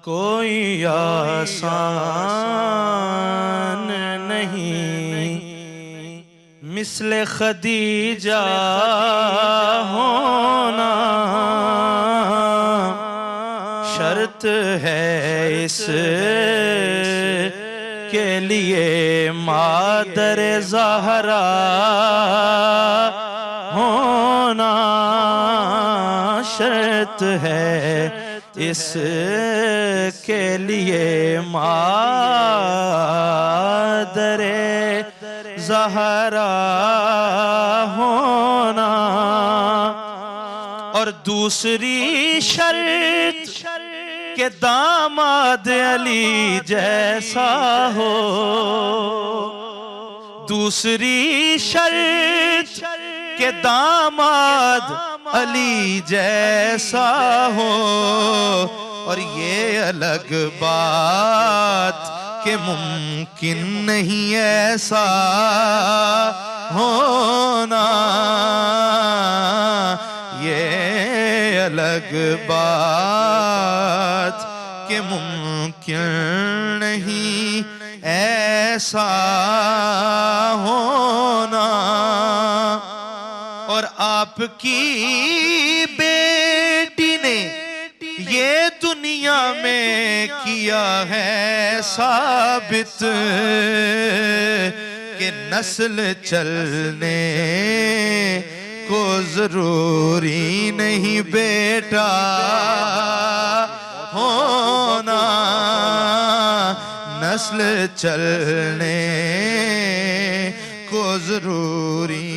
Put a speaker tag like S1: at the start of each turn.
S1: कोई आसान नहीं मिस्ले खदीजा होना, शर्त है इस के लिए मादर ज़हरा होना, शर्त है इस के लिए मादर ज़हरा होना। और दूसरी शर्त के दामाद अली जैसा हो, दूसरी शर्त के दामाद अली जैसा हो। और ये अलग बात कि मुमकिन नहीं ऐसा होना, ये अलग बात कि मुमकिन नहीं ऐसा होना। और आपकी बेटी ने ये दुनिया में किया है साबित कि नस्ल चलने को जरूरी नहीं बेटा होना, नस्ल चलने को जरूरी